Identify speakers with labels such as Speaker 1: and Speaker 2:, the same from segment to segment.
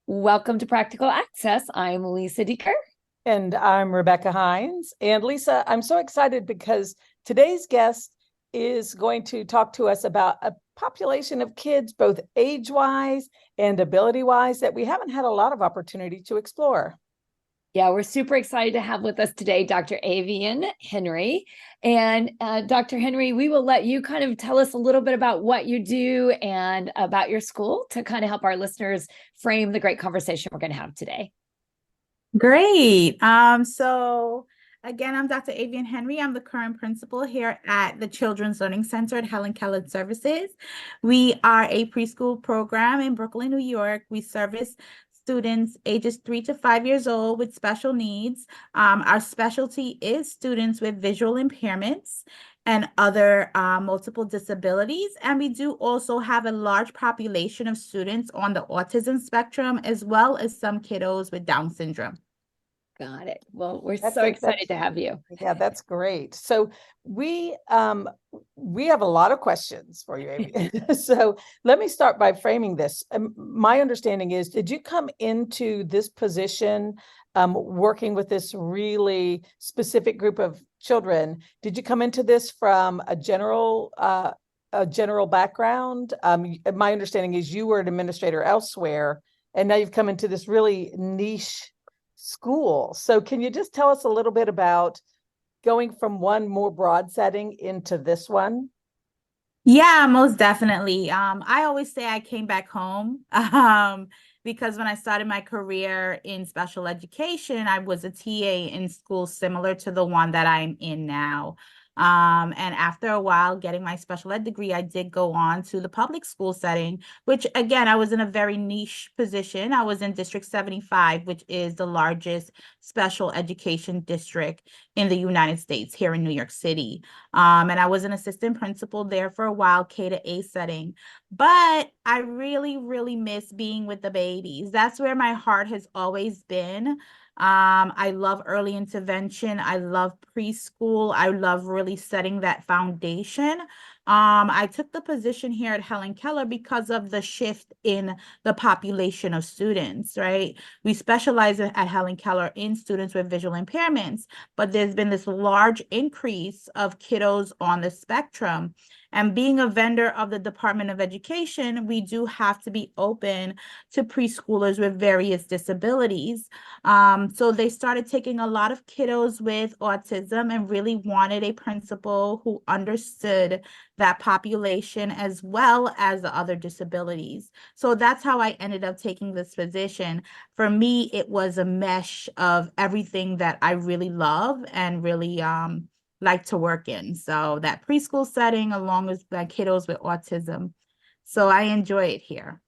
Speaker 1: Welcome to Practical Access. I'm Lisa Dieker.
Speaker 2: And I'm Rebecca Hines. And Lisa, I'm so excited because today's guest is going to talk to us about a population of kids, both age-wise and ability-wise, that we haven't had a lot of opportunity to explore.
Speaker 1: Yeah, we're super excited to have with us today Dr. Avien Henry. And Dr. Henry, we will let you kind of tell us a little bit about what you do and about your school to kind of help our listeners frame the great conversation we're going to have today.
Speaker 3: Great. So again, I'm Dr. Avien Henry. I'm the current principal here at the Children's Learning Center at Helen Keller Services. We are a preschool program in Brooklyn, New York. We service students ages 3 to 5 years old with special needs. Our specialty is students with visual impairments and other multiple disabilities. And we do also have a large population of students on the autism spectrum, as well as some kiddos with Down syndrome.
Speaker 1: Got it. Well, we're so excited to have you.
Speaker 2: Yeah, that's great. So we have a lot of questions for you, Amy. So let me start by framing this. My understanding is, did you come into this position working with this really specific group of children? Did you come into this from a general background? My understanding is you were an administrator elsewhere, and now you've come into this really niche school. So can you just tell us a little bit about going from one more broad setting into this one?
Speaker 3: Yeah, most definitely. I always say I came back home because when I started my career in special education, I was a TA in school similar to the one that I'm in now. And after a while getting my special ed degree, I did go on to the public school setting, which again, I was in a very niche position. I was in District 75, which is the largest special education district in the United States here in New York City. And I was an assistant principal there for a while, K to A setting. But I really, really miss being with the babies. That's where my heart has always been. I love early intervention. I love preschool. I love really setting that foundation. I took the position here at Helen Keller because of the shift in the population of students, right? We specialize at Helen Keller in students with visual impairments, but there's been this large increase of kiddos on the spectrum. And being a vendor of the Department of Education, we do have to be open to preschoolers with various disabilities. So they started taking a lot of kiddos with autism and really wanted a principal who understood that population as well as the other disabilities. So that's how I ended up taking this position. For me, it was a mesh of everything that I really love and really like to work in. So that preschool setting along with my kiddos with autism. So I enjoy it here.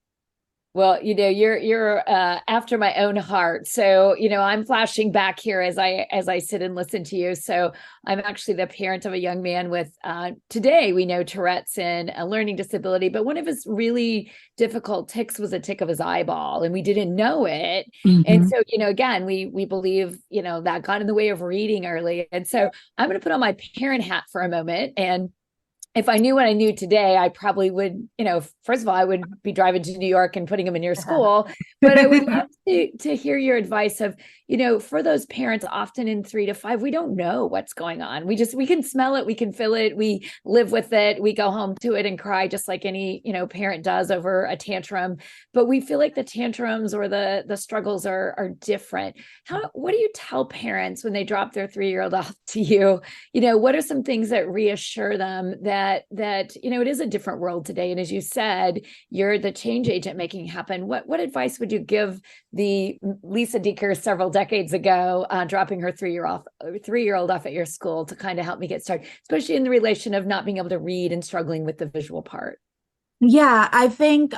Speaker 1: Well, you're after my own heart. So, I'm flashing back here as I sit and listen to you. So I'm actually the parent of a young man with today we know Tourette's and a learning disability, but one of his really difficult tics was a tick of his eyeball, and we didn't know it. Mm-hmm. And so, again, we believe, that got in the way of reading early. And so I'm going to put on my parent hat for a moment. And if I knew what I knew today, I probably would, first of all, I would be driving to New York and putting them in your school, but I would love to hear your advice of, for those parents often in 3 to 5, we don't know what's going on. We can smell it. We can feel it. We live with it. We go home to it and cry just like any, parent does over a tantrum, but we feel like the tantrums or the struggles are different. What do you tell parents when they drop their 3-year-old off to you? What are some things that reassure them that it is a different world today? And as you said, you're the change agent making it happen. What advice would you give the Lisa Dieker several decades ago, dropping her 3-year-old off at your school to kind of help me get started, especially in the relation of not being able to read and struggling with the visual part?
Speaker 3: Yeah, I think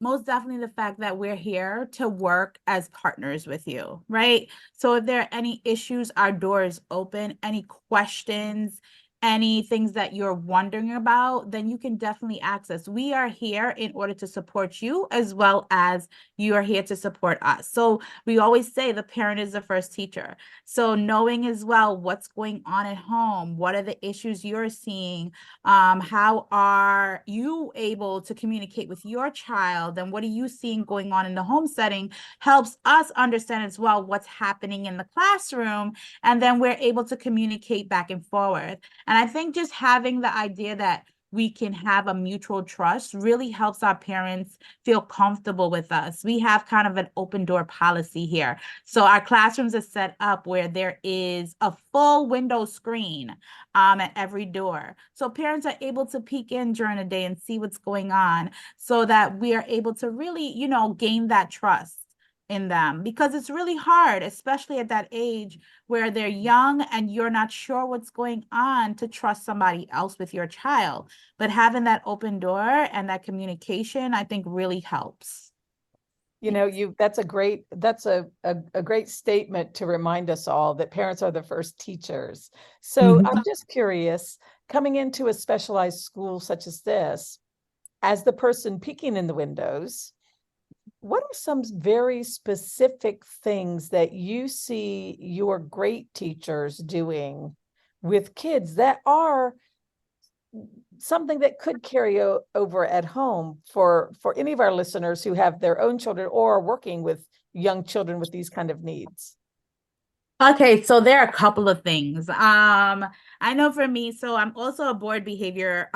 Speaker 3: most definitely the fact that we're here to work as partners with you, right? So if there are any issues, our door is open. Any questions, any things that you're wondering about, then you can definitely access. We are here in order to support you as well as you are here to support us. So we always say the parent is the first teacher. So knowing as well what's going on at home, what are the issues you're seeing, how are you able to communicate with your child, and what are you seeing going on in the home setting, helps us understand as well what's happening in the classroom, and then we're able to communicate back and forward. And I think just having the idea that we can have a mutual trust really helps our parents feel comfortable with us. We have kind of an open door policy here. So our classrooms are set up where there is a full window screen at every door. So parents are able to peek in during the day and see what's going on so that we are able to really, gain that trust in them, because it's really hard, especially at that age where they're young and you're not sure what's going on, to trust somebody else with your child. But having that open door and that communication, I think, really helps.
Speaker 2: That's a great statement to remind us all that parents are the first teachers. So I'm just curious, coming into a specialized school such as this, as the person peeking in the windows, what are some very specific things that you see your great teachers doing with kids that are something that could carry over at home for any of our listeners who have their own children or are working with young children with these kind of needs?
Speaker 3: Okay, so there are a couple of things. I know for me, so I'm also a board behavior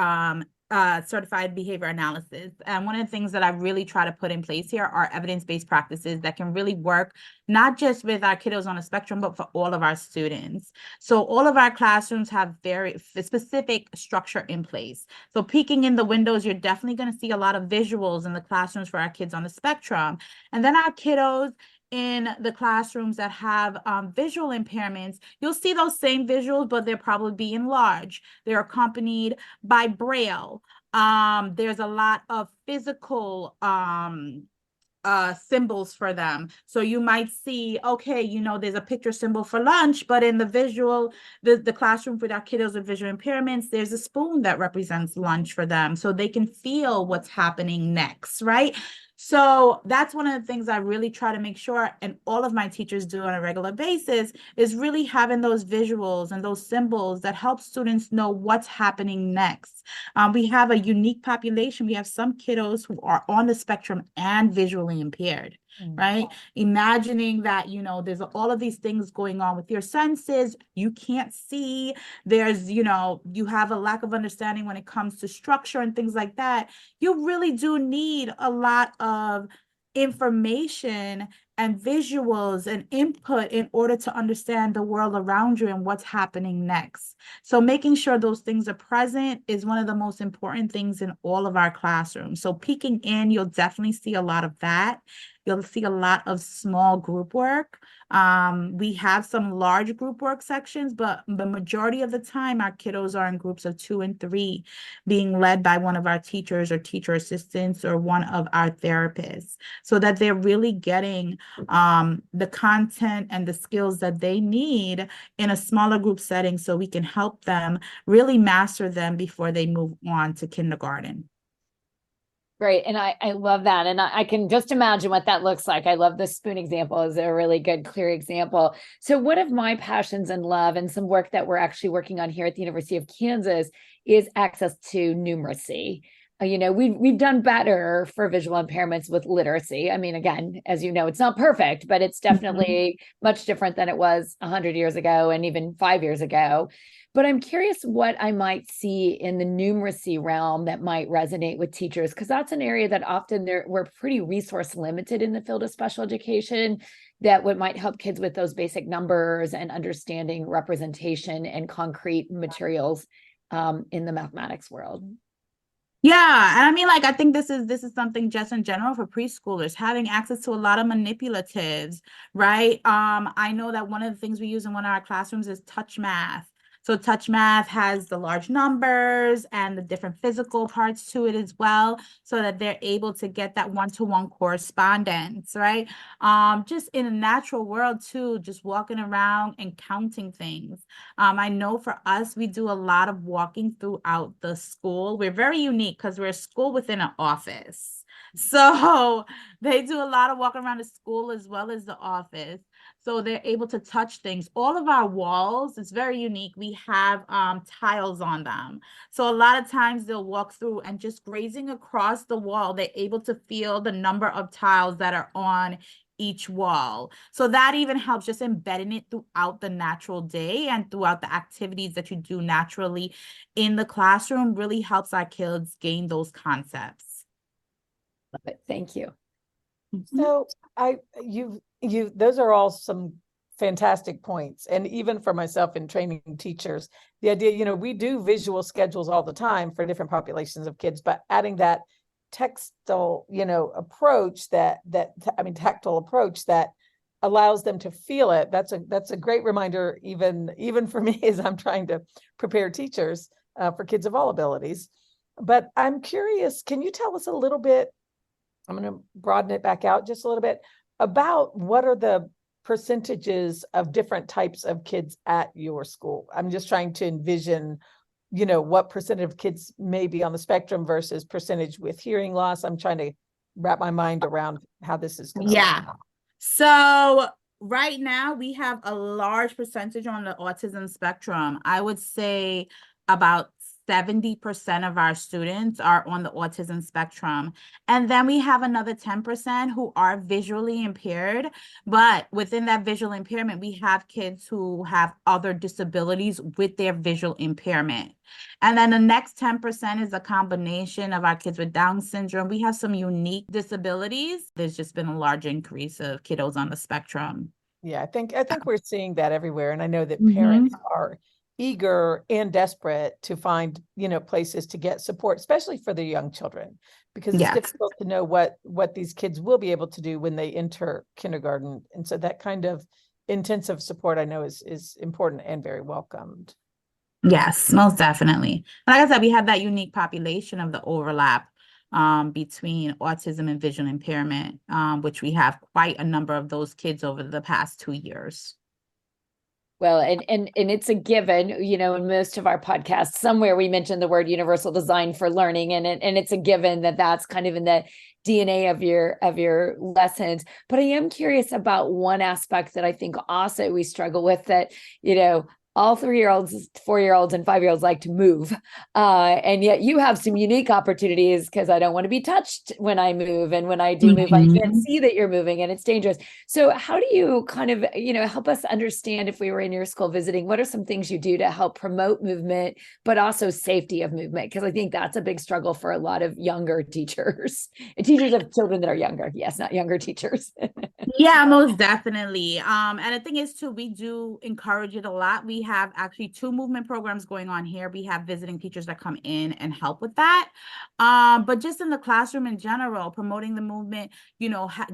Speaker 3: certified behavior analysis. And one of the things that I really try to put in place here are evidence-based practices that can really work, not just with our kiddos on the spectrum, but for all of our students. So all of our classrooms have very specific structure in place. So peeking in the windows, you're definitely going to see a lot of visuals in the classrooms for our kids on the spectrum. And then our kiddos in the classrooms that have visual impairments, you'll see those same visuals, but they'll probably be enlarged. They're accompanied by Braille. There's a lot of physical symbols for them. So you might see, okay, there's a picture symbol for lunch, but in the visual, the classroom for our kiddos with visual impairments, there's a spoon that represents lunch for them so they can feel what's happening next, right? So that's one of the things I really try to make sure, and all of my teachers do on a regular basis, is really having those visuals and those symbols that help students know what's happening next. We have a unique population. We have some kiddos who are on the spectrum and visually impaired. Right? Imagining that, there's all of these things going on with your senses. You can't see. There's, you have a lack of understanding when it comes to structure and things like that. You really do need a lot of information and visuals and input in order to understand the world around you and what's happening next. So making sure those things are present is one of the most important things in all of our classrooms. So peeking in, you'll definitely see a lot of that. You'll see a lot of small group work. We have some large group work sections, but the majority of the time our kiddos are in groups of 2 and 3, being led by one of our teachers or teacher assistants or one of our therapists, so that they're really getting the content and the skills that they need in a smaller group setting so we can help them really master them before they move on to kindergarten.
Speaker 1: Great. And I love that. And I can just imagine what that looks like. I love the spoon example is a really good, clear example. So one of my passions and love and some work that we're actually working on here at the University of Kansas is access to numeracy. We've done better for visual impairments with literacy. I mean, again, as you know, it's not perfect, but it's definitely much different than it was 100 years ago and even 5 years ago. But I'm curious what I might see in the numeracy realm that might resonate with teachers, because that's an area that often we're pretty resource limited in the field of special education, that what might help kids with those basic numbers and understanding representation and concrete materials in the mathematics world.
Speaker 3: Yeah, and I mean, I think this is something just in general for preschoolers, having access to a lot of manipulatives, right? I know that one of the things we use in one of our classrooms is touch math. So touch math has the large numbers and the different physical parts to it as well, so that they're able to get that one-to-one correspondence, right? Just in a natural world too, just walking around and counting things. I know for us, we do a lot of walking throughout the school. We're very unique because we're a school within an office. So they do a lot of walking around the school as well as the office. So they're able to touch things. All of our walls, it's very unique. We have tiles on them. So a lot of times they'll walk through and just grazing across the wall, they're able to feel the number of tiles that are on each wall. So that even helps just embedding it throughout the natural day and throughout the activities that you do naturally in the classroom really helps our kids gain those concepts.
Speaker 1: Love it. Thank you.
Speaker 2: So those are all some fantastic points. And even for myself in training teachers, the idea, we do visual schedules all the time for different populations of kids, but adding that textile, approach tactile approach that allows them to feel it. That's a great reminder, even for me as I'm trying to prepare teachers for kids of all abilities. But I'm curious, can you tell us a little bit, I'm going to broaden it back out just a little bit, about what are the percentages of different types of kids at your school? I'm just trying to envision, what percentage of kids may be on the spectrum versus percentage with hearing loss. I'm trying to wrap my mind around how this is going to
Speaker 3: Yeah. So right now we have a large percentage on the autism spectrum. I would say about 70% of our students are on the autism spectrum. And then we have another 10% who are visually impaired. But within that visual impairment, we have kids who have other disabilities with their visual impairment. And then the next 10% is a combination of our kids with Down syndrome. We have some unique disabilities. There's just been a large increase of kiddos on the spectrum.
Speaker 2: Yeah, I think we're seeing that everywhere. And I know that parents are eager and desperate to find, places to get support, especially for their young children, because it's difficult to know what these kids will be able to do when they enter kindergarten. And so that kind of intensive support, I know, is important and very welcomed.
Speaker 3: Yes, most definitely. Like I said, we have that unique population of the overlap between autism and visual impairment, which we have quite a number of those kids over the past 2 years.
Speaker 1: Well, and it's a given, in most of our podcasts, somewhere we mentioned the word universal design for learning, and it's a given that that's kind of in the DNA of your lessons. But I am curious about one aspect that I think also we struggle with, that, all 3-year-olds, 4-year-olds, and 5-year-olds like to move. And yet you have some unique opportunities, because I don't want to be touched when I move. And when I do move, I can't see that you're moving and it's dangerous. So how do you kind of, help us understand, if we were in your school visiting, what are some things you do to help promote movement, but also safety of movement? Because I think that's a big struggle for a lot of younger teachers, teachers of children that are younger. Yes, not younger teachers.
Speaker 3: Yeah, most definitely. And the thing is too, we do encourage it a lot. We have actually 2 movement programs going on here. We have visiting teachers that come in and help with that. But just in the classroom in general, promoting the movement,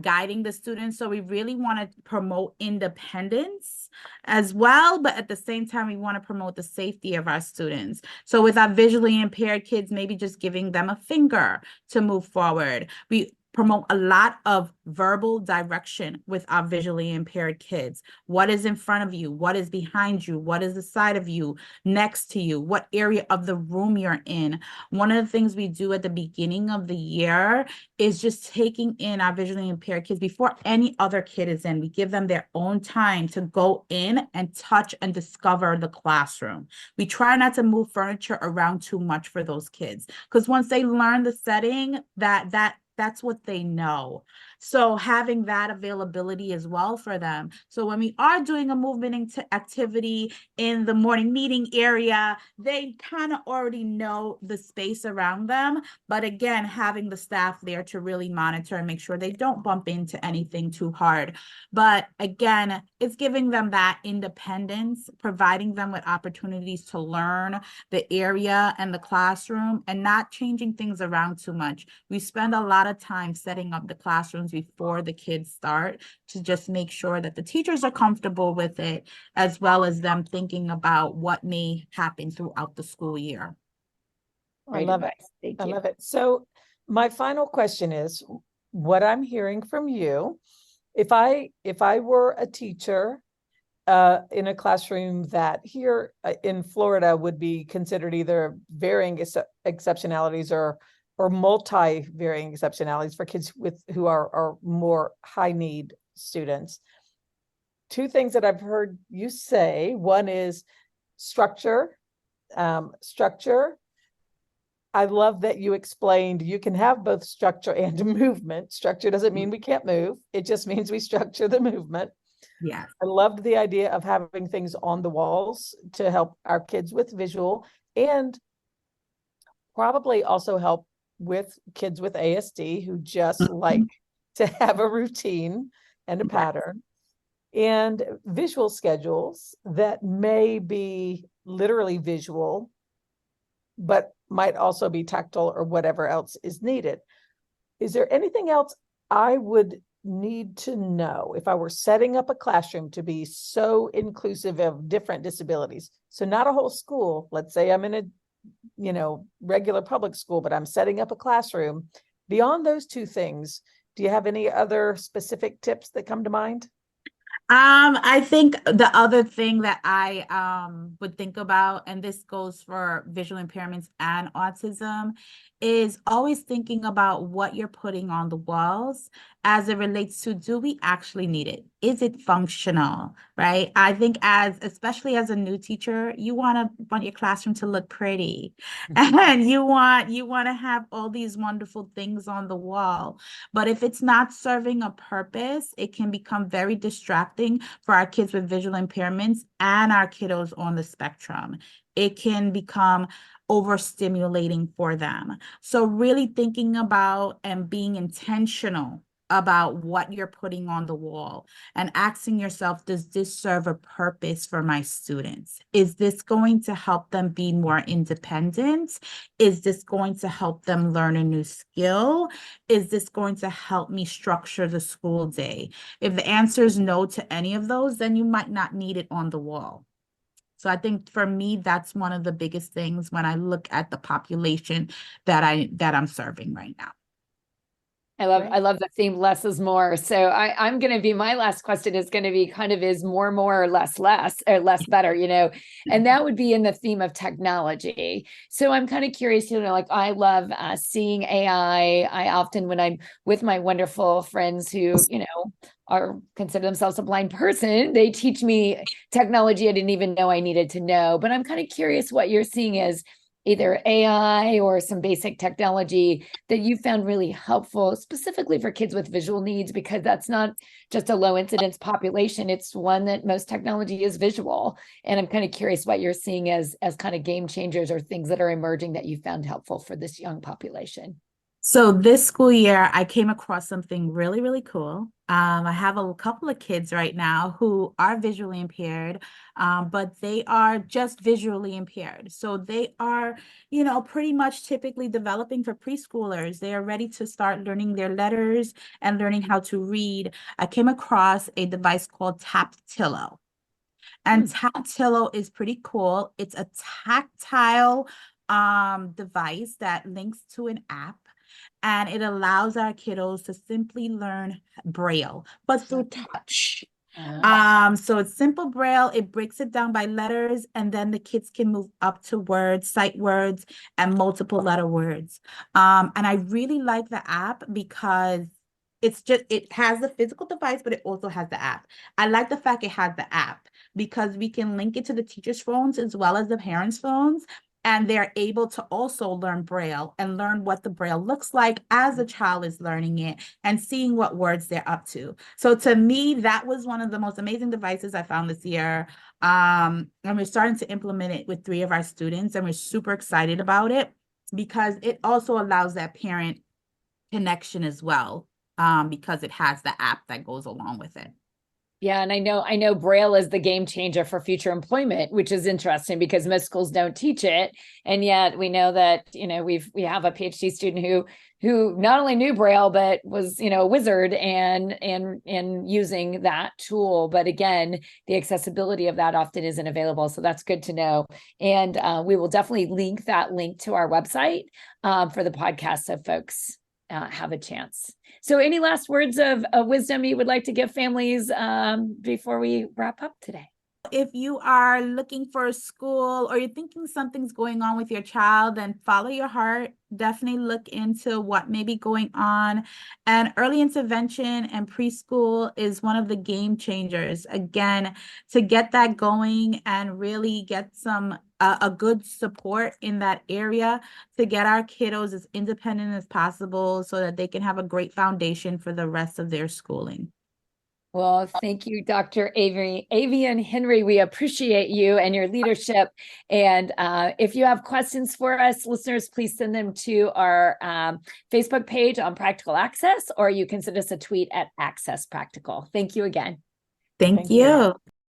Speaker 3: guiding the students. So we really want to promote independence as well, but at the same time, we want to promote the safety of our students. So with our visually impaired kids, maybe just giving them a finger to move forward. We promote a lot of verbal direction with our visually impaired kids. What is in front of you? What is behind you? What is the side of you, next to you? What area of the room you're in? One of the things we do at the beginning of the year is just taking in our visually impaired kids before any other kid is in. We give them their own time to go in and touch and discover the classroom. We try not to move furniture around too much for those kids, because once they learn the setting, that's what they know. So having that availability as well for them. So when we are doing a movement activity in the morning meeting area, they kind of already know the space around them. But again, having the staff there to really monitor and make sure they don't bump into anything too hard. But again, it's giving them that independence, providing them with opportunities to learn the area and the classroom, and not changing things around too much. We spend a lot of time setting up the classrooms times before the kids start to just make sure that the teachers are comfortable with it, as well as them thinking about what may happen throughout the school year.
Speaker 2: I
Speaker 1: Great
Speaker 2: love it.
Speaker 1: advice. Thank
Speaker 2: I
Speaker 1: you.
Speaker 2: love it. So my final question is, what I'm hearing from you, if I were a teacher in a classroom that here in Florida would be considered either varying exceptionalities or multi-varying exceptionalities for kids who are more high need students. Two things that I've heard you say. One is structure. Structure. I love that you explained you can have both structure and movement. Structure doesn't mean we can't move. It just means we structure the movement.
Speaker 3: Yeah.
Speaker 2: I loved the idea of having things on the walls to help our kids with visual, and probably also help with kids with ASD who just like to have a routine and a pattern, and visual schedules that may be literally visual, but might also be tactile or whatever else is needed. Is there anything else I would need to know if I were setting up a classroom to be so inclusive of different disabilities? So not a whole school. Let's say I'm in a, regular public school, but I'm setting up a classroom. Beyond those two things, do you have any other specific tips that come to mind?
Speaker 3: I think the other thing that I would think about, and this goes for visual impairments and autism, is always thinking about what you're putting on the walls as it relates to, do we actually need it? Is it functional, right? I think especially as a new teacher, you want your classroom to look pretty, and you want to have all these wonderful things on the wall. But if it's not serving a purpose, it can become very distracting for our kids with visual impairments and our kiddos on the spectrum. It can become overstimulating for them. So really thinking about and being intentional about what you're putting on the wall and asking yourself, does this serve a purpose for my students? Is this going to help them be more independent? Is this going to help them learn a new skill? Is this going to help me structure the school day? If the answer is no to any of those, then you might not need it on the wall. So I think for me, that's one of the biggest things when I look at the population that I'm serving right now.
Speaker 1: I love the theme, less is more. So I'm going to be, my last question is going to be kind of, is more or less or less better, and that would be in the theme of technology. So I'm kind of curious, like I love seeing AI. I often, when I'm with my wonderful friends who, are consider themselves a blind person, they teach me technology I didn't even know I needed to know. But I'm kind of curious what you're seeing as either AI or some basic technology that you found really helpful, specifically for kids with visual needs, because that's not just a low incidence population. It's one that most technology is visual. And I'm kind of curious what you're seeing as kind of game changers or things that are emerging that you found helpful for this young population.
Speaker 3: So this school year, I came across something really, really cool. I have a couple of kids right now who are visually impaired, but they are just visually impaired. So they are, pretty much typically developing for preschoolers. They are ready to start learning their letters and learning how to read. I came across a device called Taptillo. And Taptillo is pretty cool. It's a tactile device that links to an app. And it allows our kiddos to simply learn Braille, but through touch. So it's simple Braille. It breaks it down by letters, and then the kids can move up to words, sight words, and multiple letter words. And I really like the app because it has the physical device, but it also has the app. I like the fact it has the app because we can link it to the teachers' phones as well as the parents' phones. And they're able to also learn Braille and learn what the Braille looks like as the child is learning it and seeing what words they're up to. So to me, that was one of the most amazing devices I found this year. And we're starting to implement it with 3 of our students, and we're super excited about it because it also allows that parent connection as well, because it has the app that goes along with it.
Speaker 1: Yeah, and I know Braille is the game changer for future employment, which is interesting because most schools don't teach it. And yet we know that, we have a PhD student who not only knew Braille, but was, a wizard and using that tool. But again, the accessibility of that often isn't available. So that's good to know. And we will definitely link to our website for the podcast so folks have a chance. So any last words of wisdom you would like to give families before we wrap up today?
Speaker 3: If you are looking for a school or you're thinking something's going on with your child, then follow your heart. Definitely look into what may be going on. And early intervention and preschool is one of the game changers. Again, to get that going and really get some a good support in that area to get our kiddos as independent as possible so that they can have a great foundation for the rest of their schooling.
Speaker 1: Well, thank you, Dr. Avien Henry. We appreciate you and your leadership. And if you have questions for us, listeners, please send them to our Facebook page on Practical Access, or you can send us a tweet at Access Practical. Thank you again.
Speaker 3: Thank you.